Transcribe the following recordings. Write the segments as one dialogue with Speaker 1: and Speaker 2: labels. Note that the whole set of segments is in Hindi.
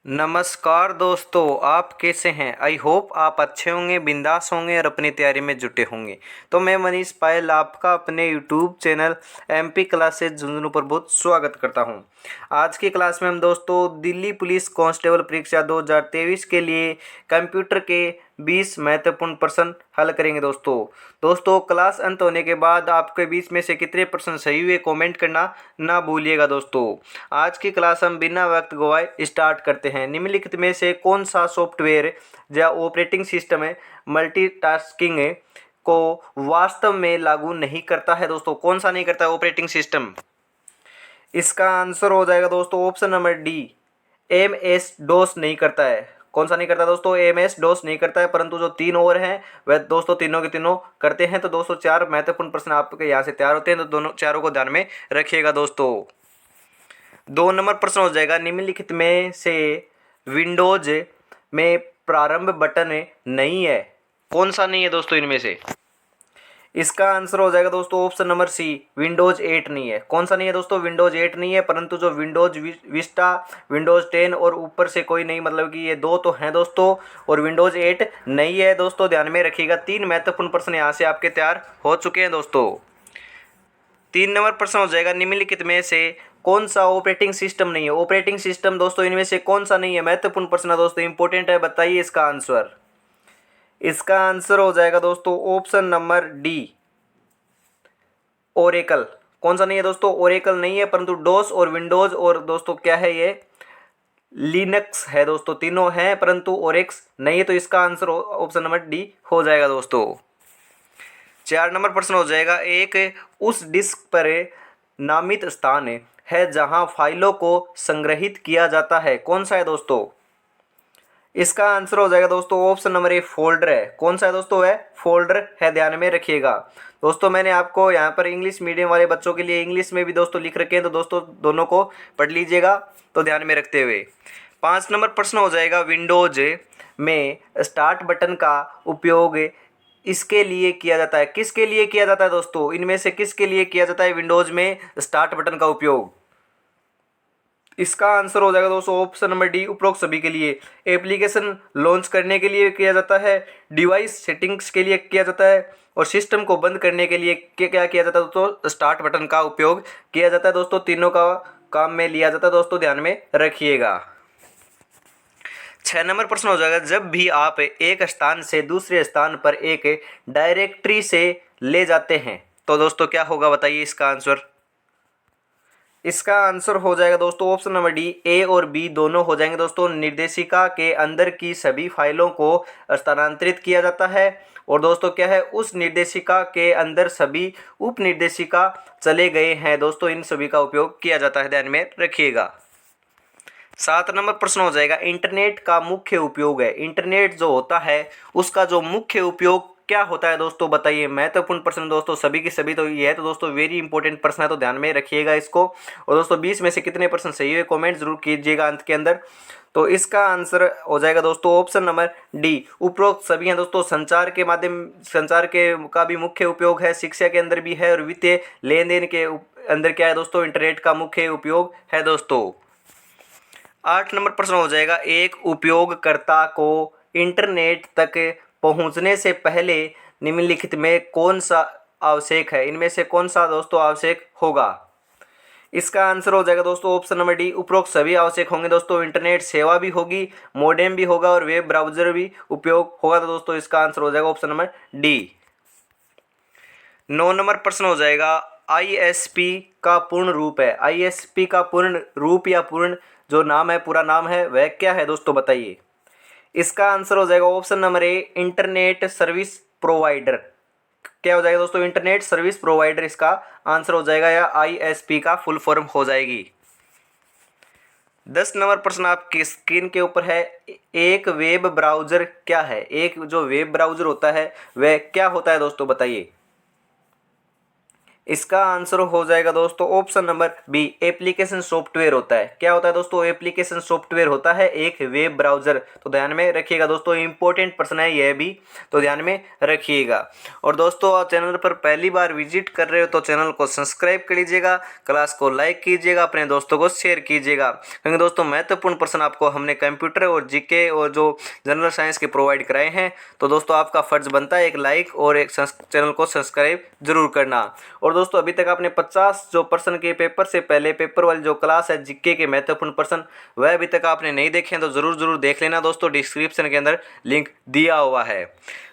Speaker 1: नमस्कार दोस्तों, आप कैसे हैं। आई होप आप अच्छे होंगे, बिंदास होंगे और अपनी तैयारी में जुटे होंगे। तो मैं मनीष पायल आपका अपने YouTube channel MP classes Jhunjhunu पर बहुत स्वागत करता हूं। आज की क्लास में हम दोस्तों दिल्ली पुलिस कांस्टेबल परीक्षा 2023 के लिए कंप्यूटर के 20 महत्वपूर्ण प्रश्न हल करेंगे। दोस्तों क्लास अंत होने के बाद आपके बीच में से कितने प्रश्न सही हुए कमेंट करना ना भूलिएगा। दोस्तों आज की क्लास हम बिना वक्त गवाए स्टार्ट करते हैं। निम्नलिखित में से कौन सा सॉफ्टवेयर या ऑपरेटिंग सिस्टम है मल्टीटास्किंग को वास्तव में लागू नहीं करता है। दोस्तों कौन सा नहीं करता है ऑपरेटिंग सिस्टम। इसका आंसर हो जाएगा दोस्तों option number D, M S DOS नहीं करता है। कौन सा नहीं करता दोस्तों, एम एस डोस नहीं करता है। परंतु जो तीन और हैं वह दोस्तों तीनों के तीनों करते हैं। तो दोस्तों चार महत्वपूर्ण प्रश्न आपके यहाँ से तैयार होते हैं, तो दोनों चारों को ध्यान में रखिएगा। दोस्तों 2 नंबर प्रश्न हो जाएगा, निम्नलिखित में से विंडोज में प्रारंभ बटन नहीं है। कौन सा नहीं है दोस्तों इनमें से। इसका आंसर हो जाएगा दोस्तों ऑप्शन नंबर सी, विंडोज 8 नहीं है। कौन सा नहीं है दोस्तों, विंडोज 8 नहीं है। परंतु जो विंडोज विस्टा, विंडोज 10 और ऊपर से कोई नहीं, मतलब कि ये दो तो हैं दोस्तों, और विंडोज 8 नहीं है। दोस्तों ध्यान में रखिएगा। 3 महत्वपूर्ण प्रश्न यहाँ से आपके तैयार हो चुके हैं। दोस्तों 3 नंबर प्रश्न हो जाएगा, निम्नलिखित में से कौन सा ऑपरेटिंग सिस्टम नहीं है। ऑपरेटिंग सिस्टम दोस्तों इनमें से कौन सा नहीं है, महत्वपूर्ण प्रश्न है दोस्तों, इंपॉर्टेंट है, बताइए इसका आंसर। इसका आंसर हो जाएगा दोस्तों ऑप्शन नंबर डी, ओरेकल। कौन सा नहीं है दोस्तों, ओरेकल नहीं है। परंतु डोस और विंडोज और दोस्तों क्या है, ये लिनक्स है। दोस्तों तीनों हैं परंतु ओरेक्स नहीं है। तो इसका आंसर ऑप्शन नंबर डी हो जाएगा। दोस्तों 4 नंबर प्रश्न हो जाएगा, एक उस डिस्क पर नामित स्थान है जहां फाइलों को संग्रहित किया जाता है। कौन सा है दोस्तों। इसका आंसर हो जाएगा दोस्तों ऑप्शन नंबर ए, फोल्डर है। कौन सा है दोस्तों, है फोल्डर है, ध्यान में रखिएगा। दोस्तों मैंने आपको यहाँ पर इंग्लिश मीडियम वाले बच्चों के लिए इंग्लिश में भी दोस्तों लिख रखे हैं, तो दोस्तों दोनों को पढ़ लीजिएगा तो ध्यान में रखते हुए। 5 नंबर प्रश्न हो जाएगा, विंडोज में स्टार्ट बटन का उपयोग इसके लिए किया जाता है। किसके लिए किया जाता है दोस्तों, इनमें से किसके लिए किया जाता है विंडोज में स्टार्ट बटन का उपयोग। इसका आंसर हो जाएगा दोस्तों ऑप्शन नंबर डी, उपरोक्त सभी के लिए। एप्लीकेशन लॉन्च करने के लिए किया जाता है, डिवाइस सेटिंग्स के लिए किया जाता है, और सिस्टम को बंद करने के लिए क्या किया जाता है दोस्तों, स्टार्ट बटन का उपयोग किया जाता है। दोस्तों तीनों का काम में लिया जाता है। दोस्तों ध्यान में रखिएगा। 6 नंबर प्रश्न हो जाएगा, जब भी आप एक स्थान से दूसरे स्थान पर एक डायरेक्टरी से ले जाते हैं तो दोस्तों क्या होगा, बताइए इसका आंसर। इसका आंसर हो जाएगा दोस्तों ऑप्शन नंबर डी, ए और बी दोनों हो जाएंगे। दोस्तों निर्देशिका के अंदर की सभी फाइलों को स्थानांतरित किया जाता है, और दोस्तों क्या है, उस निर्देशिका के अंदर सभी उप निर्देशिका चले गए हैं। दोस्तों इन सभी का उपयोग किया जाता है, ध्यान में रखिएगा। 7 नंबर प्रश्न हो जाएगा, इंटरनेट का मुख्य उपयोग है। इंटरनेट जो होता है उसका जो मुख्य उपयोग क्या होता है दोस्तों, बताइए। महत्वपूर्ण प्रश्न दोस्तों सभी की सभी, तो ये है तो दोस्तों वेरी इंपॉर्टेंट प्रश्न है, तो ध्यान में रखिएगा इसको। और दोस्तों 20 में से कितने प्रश्न सही हुए कमेंट जरूर कीजिएगा अंत के अंदर। तो इसका आंसर हो जाएगा दोस्तों ऑप्शन नंबर डी, उपरोक्त सभी हैं। दोस्तों संचार के माध्यम, संचार के का भी मुख्य उपयोग है, शिक्षा के अंदर भी है, और वित्तीय लेन देन के अंदर क्या है दोस्तों, इंटरनेट का मुख्य उपयोग है। दोस्तों 8 नंबर प्रश्न हो जाएगा, एक उपयोगकर्ता को इंटरनेट तक पहुंचने से पहले निम्नलिखित में कौन सा आवश्यक है। इनमें से कौन सा दोस्तों आवश्यक होगा। इसका आंसर हो जाएगा दोस्तों ऑप्शन नंबर डी, उपरोक्त सभी आवश्यक होंगे। दोस्तों इंटरनेट सेवा भी होगी, मोडेम भी होगा, और वेब ब्राउजर भी उपयोग होगा। तो दोस्तों इसका आंसर हो जाएगा ऑप्शन नंबर डी। 9 नंबर प्रश्न हो जाएगा, आईएसपी का पूर्ण रूप है। आईएसपी का पूर्ण रूप या पूर्ण जो नाम है, पूरा नाम है, वह क्या है दोस्तों, बताइए। इसका आंसर हो जाएगा option number A, internet service provider. क्या हो जाएगा दोस्तों, इंटरनेट सर्विस प्रोवाइडर इसका आंसर हो जाएगा, या आईएसपी का फुल फॉर्म हो जाएगी। 10 नंबर प्रश्न आपकी स्क्रीन के ऊपर है, एक वेब ब्राउजर क्या है। एक जो वेब ब्राउजर होता है वह क्या होता है दोस्तों, बताइए। इसका आंसर हो जाएगा दोस्तों option number B, application software होता है। क्या होता है दोस्तों? एप्लीकेशन सॉफ्टवेयर होता है एक वेब ब्राउजर। तो ध्यान में रखिएगा दोस्तों, इंपॉर्टेंट प्रश्न है यह भी, तो ध्यान में रखिएगा। और दोस्तों आप चैनल पर पहली बार विजिट कर रहे हो तो चैनल को सब्सक्राइब कर लीजिएगा, क्लास को लाइक कीजिएगा, अपने दोस्तों को शेयर कीजिएगा, क्योंकि दोस्तों महत्वपूर्ण प्रश्न आपको हमने कंप्यूटर और जीके और जो जनरल साइंस के प्रोवाइड कराए हैं। तो दोस्तों आपका फर्ज बनता है एक लाइक और एक चैनल को सब्सक्राइब जरूर करना। और दोस्तों अभी तक आपने 50 जो प्रश्न के पेपर से पहले पेपर वाली जो क्लास है जीके के महत्वपूर्ण प्रश्न, वह अभी तक आपने नहीं देखे हैं तो जरूर देख लेना दोस्तों, डिस्क्रिप्शन के अंदर लिंक दिया हुआ है।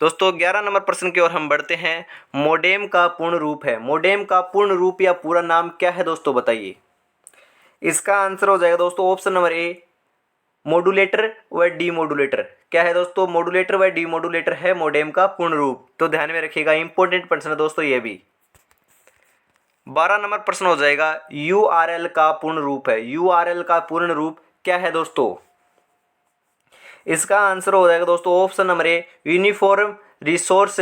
Speaker 1: दोस्तों 11 नंबर प्रश्न की ओर हम बढ़ते हैं। मोडेम का पूर्ण रूप है, मोडेम का पूर्ण रूप या पूरा नाम क्या है दोस्तों बताइए? इसका आंसर हो जाएगा दोस्तों ऑप्शन नंबर ए, मॉड्यूलेटर व डीमॉड्यूलेटर। क्या है दोस्तों? मॉड्यूलेटर व डीमॉड्यूलेटर है मोडेम का पूर्ण रूप। तो ध्यान में रखिएगा, इंपॉर्टेंट प्रश्न है दोस्तों ये भी। 12 नंबर प्रश्न हो जाएगा, यूआरएल का पूर्ण रूप है। यूआरएल का पूर्ण रूप क्या है दोस्तों? इसका आंसर हो जाएगा दोस्तों option number A, uniform resource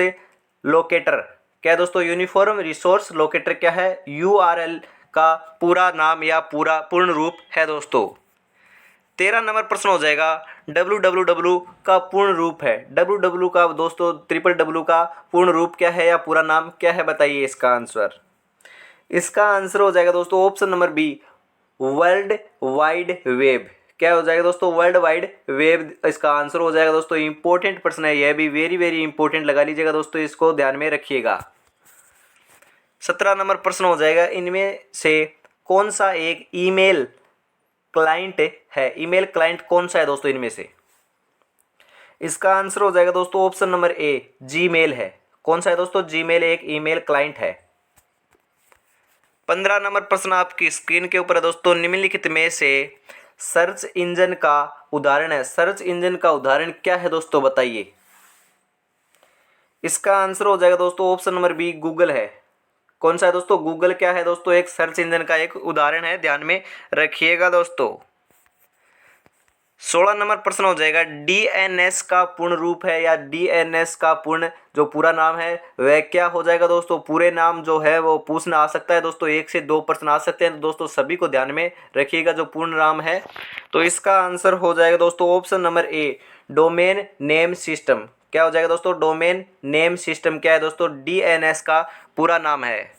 Speaker 1: locator. क्या है दोस्तों? यूनिफॉर्म रिसोर्स लोकेटर क्या है? यूआरएल का पूरा नाम या पूरा पूर्ण रूप है दोस्तों। 13 नंबर प्रश्न हो जाएगा, www का पूर्ण रूप है। www का दोस्तों www का पूर्ण रूप क्या है या पूरा नाम क्या है बताइए इसका आंसर? इसका आंसर हो जाएगा दोस्तों option number B, world wide web. क्या हो जाएगा दोस्तों? वर्ल्ड वाइड वेब इसका आंसर हो जाएगा दोस्तों। इंपॉर्टेंट प्रश्न है यह भी, वेरी इंपॉर्टेंट लगा लीजिएगा दोस्तों, इसको ध्यान में रखिएगा। 17 नंबर प्रश्न हो जाएगा, इनमें से कौन सा एक ईमेल क्लाइंट है? ईमेल क्लाइंट कौन सा है दोस्तों इनमें से? इसका आंसर हो जाएगा दोस्तों ऑप्शन नंबर ए, जीमेल है। कौन सा है दोस्तों? जीमेल एक ईमेल क्लाइंट है। 15 नंबर प्रश्न आपकी स्क्रीन के ऊपर है दोस्तों, निम्नलिखित में से सर्च इंजन का उदाहरण है। सर्च इंजन का उदाहरण क्या है दोस्तों बताइए? इसका आंसर हो जाएगा दोस्तों ऑप्शन नंबर बी, गूगल है। कौन सा है दोस्तों? गूगल क्या है दोस्तों? एक सर्च इंजन का एक उदाहरण है, ध्यान में रखिएगा दोस्तों। 16 नंबर प्रश्न हो जाएगा, डीएनएस का पूर्ण रूप है या डीएनएस का पूर्ण जो पूरा नाम है वह क्या हो जाएगा दोस्तों? पूरे नाम जो है वो पूछना आ सकता है दोस्तों, 1 से 2 प्रश्न आ सकते हैं, तो दोस्तों सभी को ध्यान में रखिएगा जो पूर्ण नाम है। तो इसका आंसर हो जाएगा दोस्तों option number A, domain name system. क्या हो जाएगा दोस्तों? डोमेन नेम सिस्टम क्या है दोस्तों? डीएनएस का पूरा नाम है।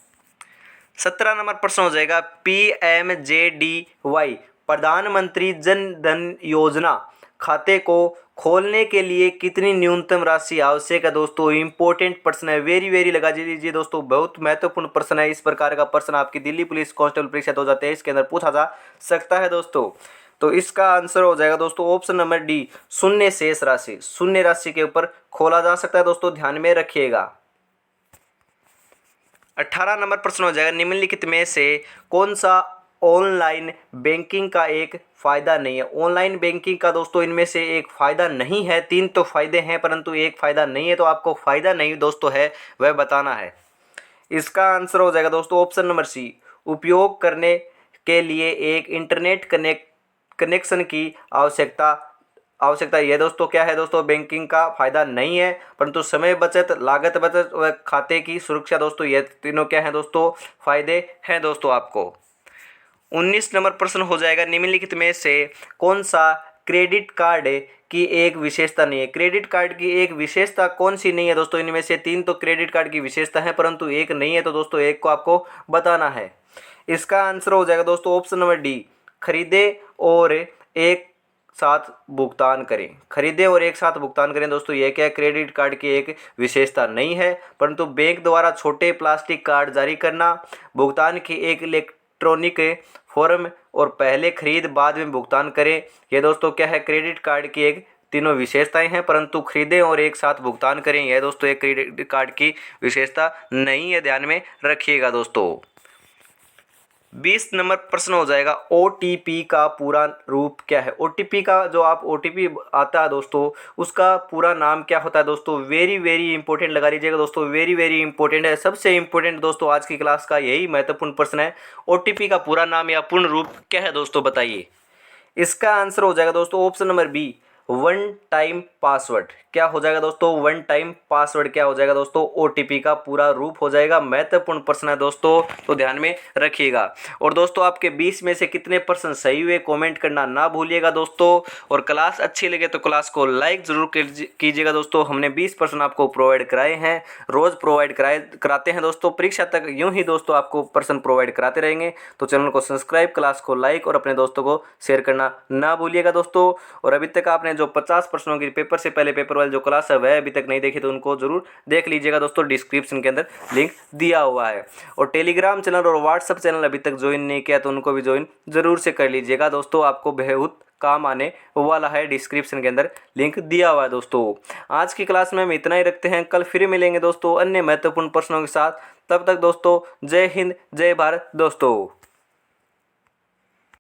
Speaker 1: 17 नंबर प्रश्न हो जाएगा, पीएमजेडीवाई प्रधानमंत्री जन धन योजना खाते को खोलने के लिए कितनी न्यूनतम राशि आवश्यक है दोस्तों? इंपॉर्टेंट प्रश्न है, वेरी लगा लीजिए दोस्तों, बहुत महत्वपूर्ण प्रश्न है। इस प्रकार का प्रश्न आपकी दिल्ली पुलिस कांस्टेबल परीक्षा 2023 के अंदर पूछा जा सकता है दोस्तों। तो इसका आंसर हो जाएगा दोस्तों ऑप्शन नंबर डी, शून्य शेष राशि। शून्य राशि के ऊपर खोला जा सकता है दोस्तों, ध्यान में रखिएगा। 18 नंबर प्रश्न हो जाएगा, निम्नलिखित में से कौन सा ऑनलाइन बैंकिंग का एक फ़ायदा नहीं है? ऑनलाइन बैंकिंग का दोस्तों इनमें से एक फ़ायदा नहीं है। 3 तो फ़ायदे हैं परंतु एक फ़ायदा नहीं है, तो आपको फ़ायदा नहीं दोस्तों है वह बताना है। इसका आंसर हो जाएगा दोस्तों ऑप्शन नंबर सी, उपयोग करने के लिए एक इंटरनेट कनेक्शन की आवश्यकता। यह दोस्तों क्या है दोस्तों? बैंकिंग का फायदा नहीं है, परंतु समय बचत, लागत बचत व खाते की सुरक्षा दोस्तों, ये तीनों क्या है दोस्तों? फायदे हैं दोस्तों आपको। 19 नंबर प्रश्न हो जाएगा, निम्नलिखित में से कौन सा क्रेडिट कार्ड की एक विशेषता नहीं है? क्रेडिट कार्ड की एक विशेषता कौन सी नहीं है दोस्तों? इनमें से 3 तो क्रेडिट कार्ड की विशेषता है परंतु एक नहीं है, तो दोस्तों एक को आपको बताना है। इसका आंसर हो जाएगा दोस्तों ऑप्शन नंबर डी, खरीदे और एक साथ भुगतान करें। खरीदें और एक साथ भुगतान करें दोस्तों, यह क्या है? क्रेडिट कार्ड की एक विशेषता नहीं है, परंतु बैंक द्वारा छोटे प्लास्टिक कार्ड जारी करना, भुगतान की एक इलेक्ट्रॉनिक फॉर्म और पहले खरीद बाद में भुगतान करें, यह दोस्तों क्या है? क्रेडिट कार्ड की एक तीनों विशेषताएं हैं, परंतु खरीदें और एक साथ भुगतान करें यह दोस्तों एक क्रेडिट कार्ड की विशेषता नहीं है, ध्यान में रखिएगा दोस्तों। 20 नंबर प्रश्न हो जाएगा, OTP का पूरा रूप क्या है? OTP का जो आप OTP आता है दोस्तों, उसका पूरा नाम क्या होता है दोस्तों? वेरी इंपॉर्टेंट लगा लीजिएगा दोस्तों, वेरी इंपॉर्टेंट है। सबसे इंपॉर्टेंट दोस्तों आज की क्लास का यही महत्वपूर्ण प्रश्न है, OTP का पूरा नाम या पूर्ण रूप क्या है दोस्तों बताइए? इसका आंसर हो जाएगा दोस्तों option number B, one time password. क्या हो जाएगा दोस्तों, वन टाइम पासवर्ड क्या हो जाएगा दोस्तों, OTP का पूरा रूप हो जाएगा। महत्वपूर्ण प्रश्न है दोस्तों, तो ध्यान में रखिएगा। और दोस्तों आपके 20 में से कितने परसेंट सही हुए कमेंट करना ना भूलिएगा दोस्तों। और क्लास अच्छी लगे तो क्लास को लाइक जरूर कीजिएगा दोस्तों। हमने 20% आपको प्रोवाइड कराए हैं, रोज प्रोवाइड कराते हैं दोस्तों, परीक्षा तक यूं ही दोस्तों आपको पर्सन प्रोवाइड कराते रहेंगे। तो चैनल को सब्सक्राइब, क्लास को लाइक और अपने दोस्तों को शेयर करना ना भूलिएगा दोस्तों। और अभी तक आपने जो 50 प्रश्नों की पेपर से पहले पेपर वाली जो क्लास है वह अभी तक नहीं देखी तो उनको जरूर देख लीजिएगा दोस्तों, डिस्क्रिप्शन के अंदर लिंक दिया हुआ है। और टेलीग्राम चैनल और व्हाट्सएप चैनल अभी तक ज्वाइन नहीं किया तो उनको भी ज्वाइन जरूर से कर लीजिएगा दोस्तों, आपको बहुत काम आने वाला है। डिस्क्रिप्शन के अंदर लिंक दिया हुआ है दोस्तों। आज की क्लास में हम इतना ही रखते हैं, कल फिर मिलेंगे दोस्तों अन्य महत्वपूर्ण प्रश्नों के साथ। तब तक दोस्तों जय हिंद, जय भारत दोस्तों।